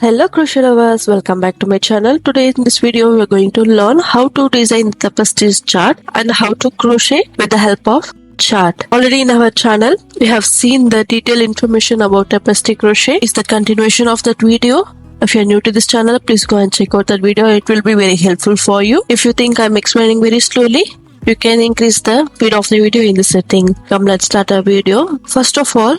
Hello crochet lovers, welcome back to my channel. Today in this video we are going to learn how to design the Tapestry chart and how to crochet with the help of chart. Already in our channel we have seen the detailed information about Tapestry crochet. Is the continuation of that video. If you are new to this channel, please go and check out that video. It will be very helpful for you. If you think I am explaining very slowly, you can increase the speed of the video in the setting. Come, let's start our video. First of all,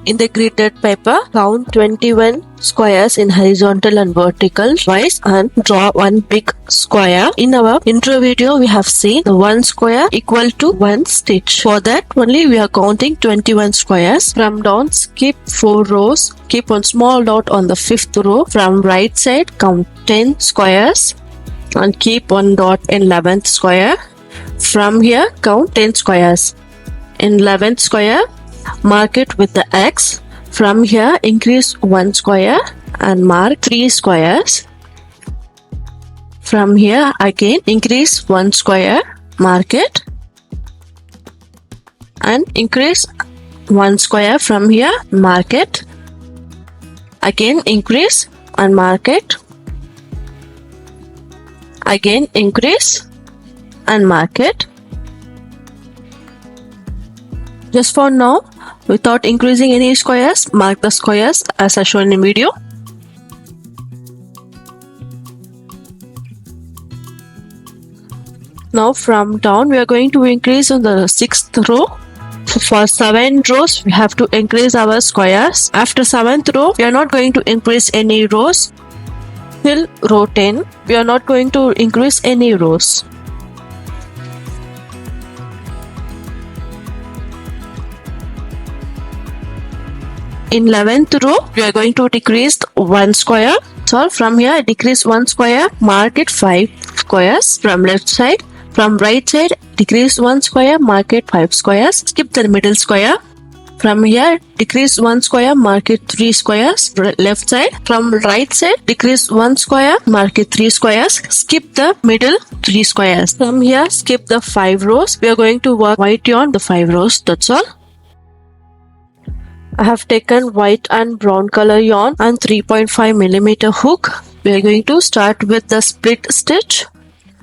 in the gridded paper, count 21 squares in horizontal and vertical wise and draw one big square. In our intro video, we have seen the one square equal to one stitch. For that only we are counting 21 squares. From down, skip 4 rows. Keep one small dot on the 5th row. From right side, count 10 squares and keep one dot in 11th square. From here, count 10 squares. In 11th square, mark it with the X. From here, increase 1 square and mark 3 squares. From here, again increase 1 square, mark it, and increase 1 square. From here, mark it, again increase and mark it, again increase and mark it. Just for now, without increasing any squares, mark the squares as I shown in video. Now from down, we are going to increase on the 6th row. For 7 rows, we have to increase our squares. After 7th row, we are not going to increase any rows. Till row 10, we are not going to increase any rows. In 11th row, we are going to decrease 1 square. So from here, decrease 1 square, mark it 5 squares from left side. From right side, decrease 1 square, mark it 5 squares. Skip the middle square. From here, decrease 1 square, mark it 3 squares. Left side. From right side, decrease 1 square, mark it 3 squares. Skip the middle 3 squares. From here, skip the 5 rows. We are going to work white yarn the 5 rows. That's all. I have taken white and brown color yarn and 3.5mm hook. We are going to start with the split stitch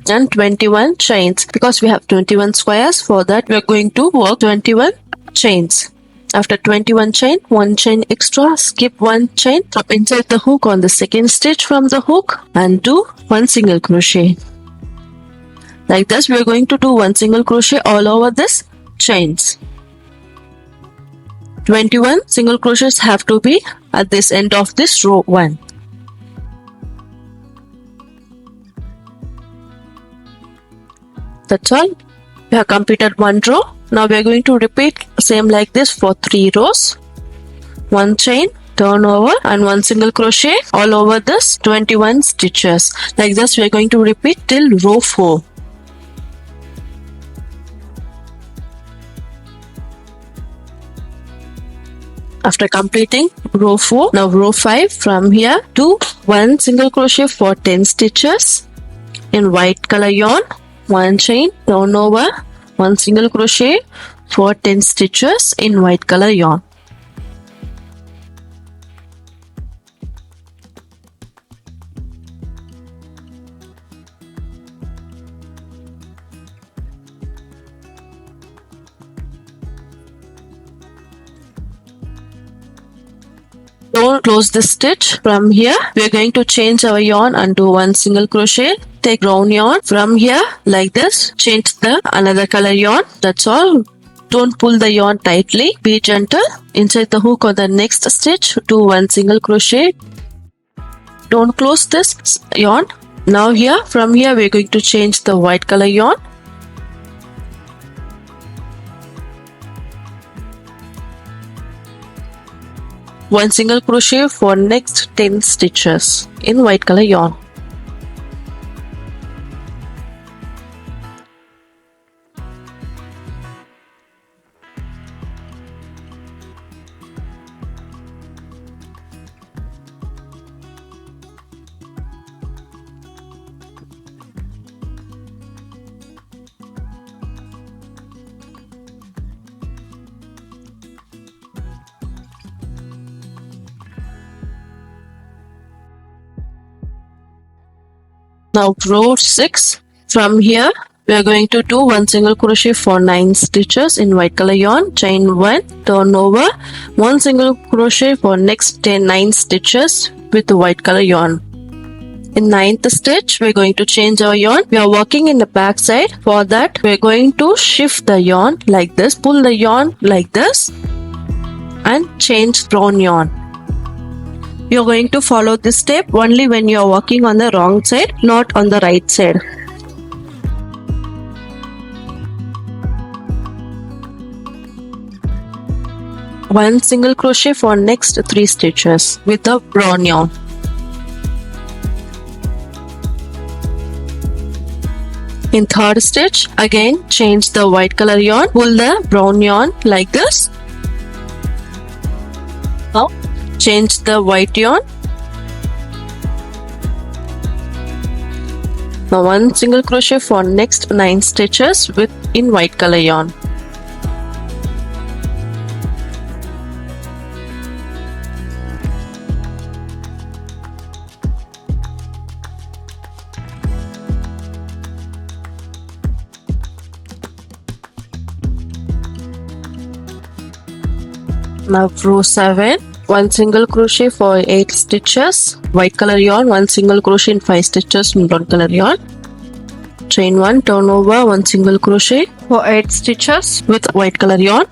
and 21 chains. Because we have 21 squares, for that we are going to work 21 chains. After 21 chain, 1 chain extra, skip 1 chain, insert the hook on the 2nd stitch from the hook and do 1 single crochet. Like this, we are going to do 1 single crochet all over this chains. 21 single crochets have to be at this end of this row 1. That's all. We have completed 1 row. Now we are going to repeat same like this for 3 rows. 1 chain, turn over and 1 single crochet all over this 21 stitches. Like this we are going to repeat till row 4. After completing row 4, now row 5, from here do 1 single crochet for 10 stitches in white color yarn, 1 chain, turn over, 1 single crochet for 10 stitches in white color yarn. Don't close the stitch. From here, we are going to change our yarn and do 1 single crochet. Take brown yarn. From here, like this, change the another color yarn. That's all. Don't pull the yarn tightly. Be gentle. Insert the hook on the next stitch. Do 1 single crochet. Don't close this yarn. Now here, from here, we are going to change the white color yarn. One single crochet for next 10 stitches in white color yarn. Now row 6. From here we are going to do 1 single crochet for 9 stitches in white color yarn, chain 1, turn over, 1 single crochet for next 9 stitches with the white color yarn. In 9th stitch we are going to change our yarn. We are working in the back side. For that we are going to shift the yarn like this, pull the yarn like this and change brown yarn. You are going to follow this step only when you are working on the wrong side, not on the right side. One single crochet for next 3 stitches with the brown yarn. In 3rd stitch, again change the white color yarn, pull the brown yarn like this. Now change the white yarn. Now 1 single crochet for next 9 stitches with in white color yarn. Now row 7, 1 single crochet for 8 stitches, white color yarn, 1 single crochet in 5 stitches in brown color yarn, chain 1, turn over, 1 single crochet for 8 stitches with white color yarn.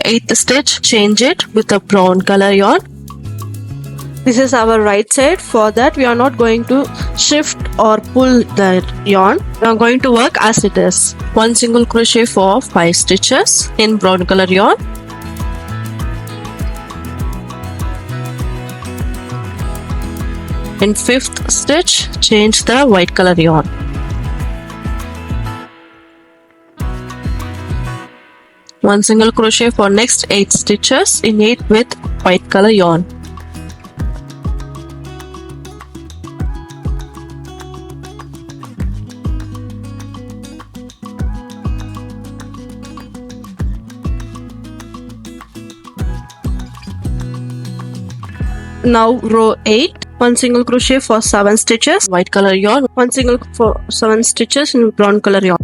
Eighth stitch, change it with a brown color yarn. This is our right side. For that we are not going to shift or pull the yarn. We are going to work as it is. 1 single crochet for 5 stitches in brown color yarn. In 5th stitch, change the white color yarn. One single crochet for next 8 stitches in 8 with white color yarn. Now row 8, 1 single crochet for 7 stitches, white color yarn, 1 single for 7 stitches in brown color yarn.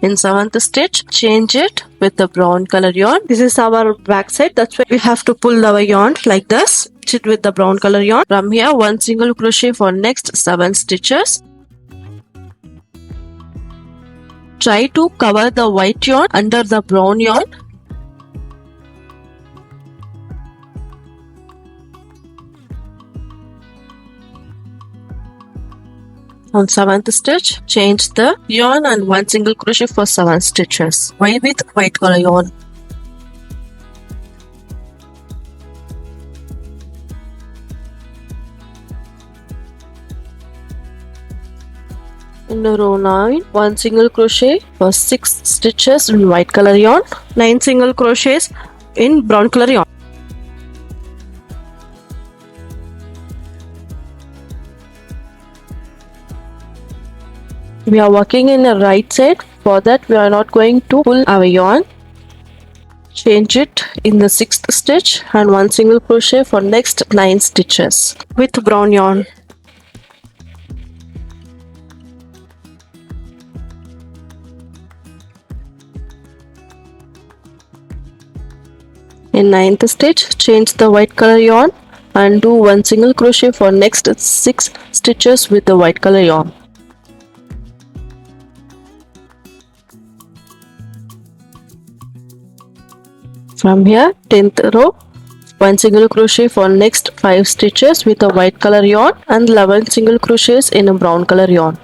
In 7th stitch, change it with the brown color yarn. This is our back side, that's why we have to pull our yarn like this, stitch it with the brown color yarn. From here, 1 single crochet for next 7 stitches. Try to cover the white yarn under the brown yarn. On 7th stitch, change the yarn and 1 single crochet for 7 stitches. Why with white color yarn? In row 9, 1 single crochet for 6 stitches in white color yarn, 9 single crochets in brown color yarn. We are working in the right side. For that we are not going to pull our yarn. Change it in the 6th stitch and 1 single crochet for next 9 stitches with brown yarn. In 9th stitch, change the white color yarn and do 1 single crochet for next 6 stitches with the white color yarn. From here, 10th row, 1 single crochet for next 5 stitches with a white color yarn and 11 single crochets in a brown color yarn.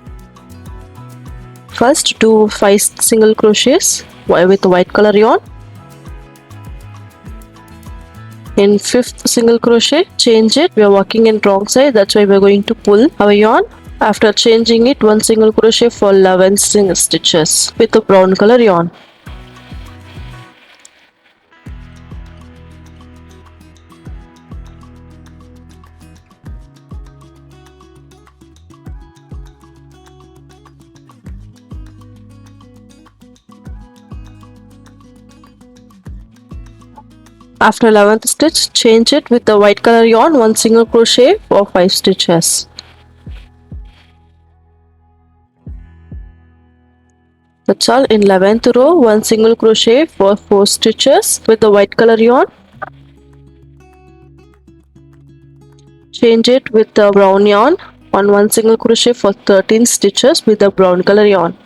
First do 5 single crochets with white color yarn. In 5th single crochet, change it. We are working in wrong side, that's why we are going to pull our yarn. After changing it, 1 single crochet for 11 single stitches with a brown color yarn. After 11th stitch, change it with the white color yarn, 1 single crochet for 5 stitches. That's all. In 11th row, 1 single crochet for 4 stitches with the white color yarn. Change it with the brown yarn on 1 single crochet for 13 stitches with the brown color yarn.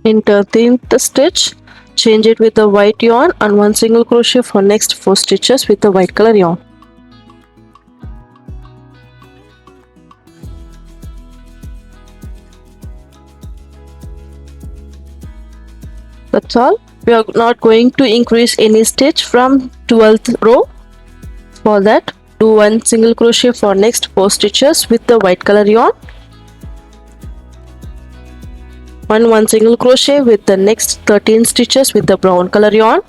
In 13th stitch, change it with the white yarn and 1 single crochet for next 4 stitches with the white color yarn. That's all. We are not going to increase any stitch from 12th row. For that, do 1 single crochet for next 4 stitches with the white color yarn. 1 single crochet with the next 13 stitches with the brown color yarn.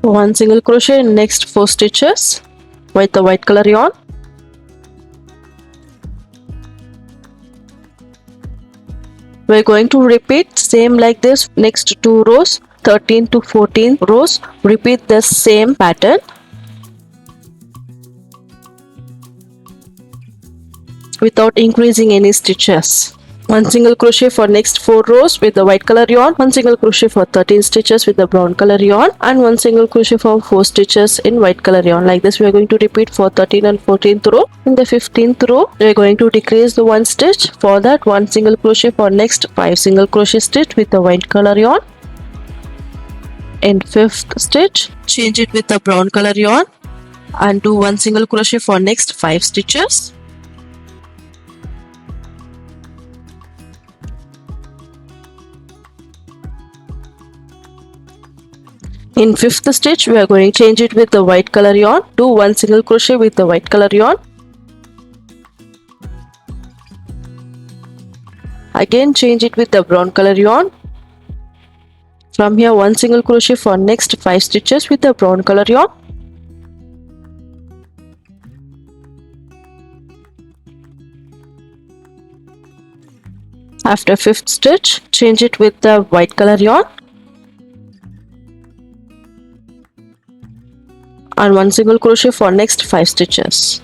One single crochet in next 4 stitches with the white color yarn. We're going to repeat same like this next 2 rows, 13 to 14 rows. Repeat the same pattern without increasing any stitches. 1 single crochet for next 4 rows with the white color yarn, 1 single crochet for 13 stitches with the brown color yarn, and 1 single crochet for 4 stitches in white color yarn. Like this we are going to repeat for 13th and 14th row. In the 15th row we are going to decrease the 1 stitch. For that, 1 single crochet for next 5 single crochet stitch with the white color yarn. In 5th stitch, change it with the brown color yarn and do 1 single crochet for next 5 stitches. In 5th stitch, we are going to change it with the white color yarn. Do 1 single crochet with the white color yarn. Again, change it with the brown color yarn. From here, 1 single crochet for next 5 stitches with the brown color yarn. After 5th stitch, change it with the white color yarn. And 1 single crochet for next 5 stitches.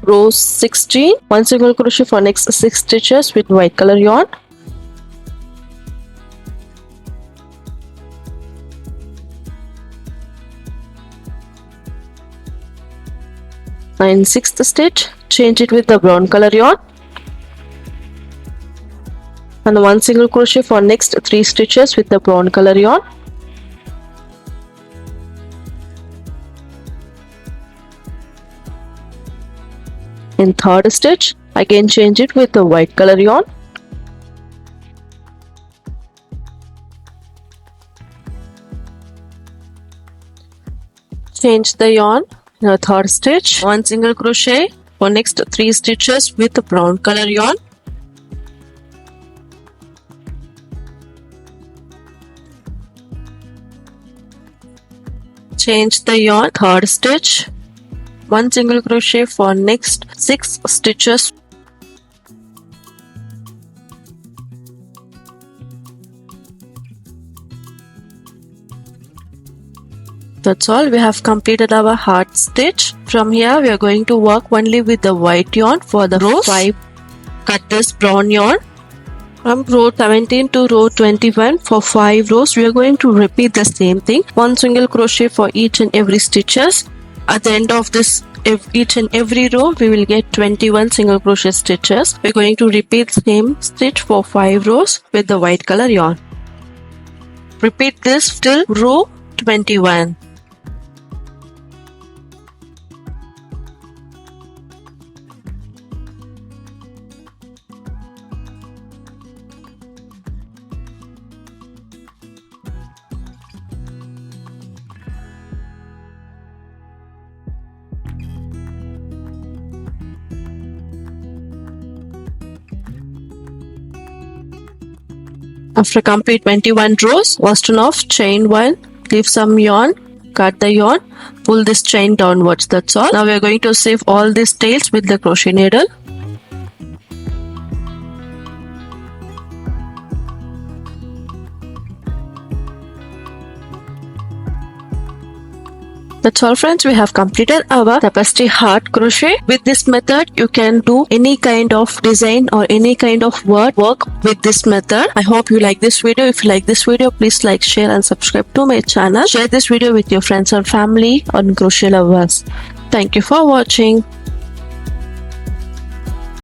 Row 16, 1 single crochet for next 6 stitches with white color yarn. In 6th stitch, change it with the brown color yarn and 1 single crochet for next 3 stitches with the brown color yarn. In 3rd stitch, again change it with the white color yarn. Change the yarn. In the 3rd stitch, 1 single crochet for next 3 stitches with the brown color yarn. Change the yarn. 3rd stitch, 1 single crochet for next 6 stitches. That's all. We have completed our heart stitch. From here we are going to work only with the white yarn for the row 5. Cut this brown yarn. From row 17 to row 21 for 5 rows we are going to repeat the same thing. 1 single crochet for each and every stitches. At the end of this each and every row we will get 21 single crochet stitches. We are going to repeat the same stitch for 5 rows with the white color yarn. Repeat this till row 21. After complete 21 rows, first turn off, chain 1, leave some yarn, cut the yarn, pull this chain downwards, that's all. Now we are going to save all these tails with the crochet needle. That's all friends, we have completed our tapestry heart crochet. With this method, you can do any kind of design or any kind of work with this method. I hope you like this video. If you like this video, please like, share and subscribe to my channel. Share this video with your friends and family on crochet lovers. Thank you for watching.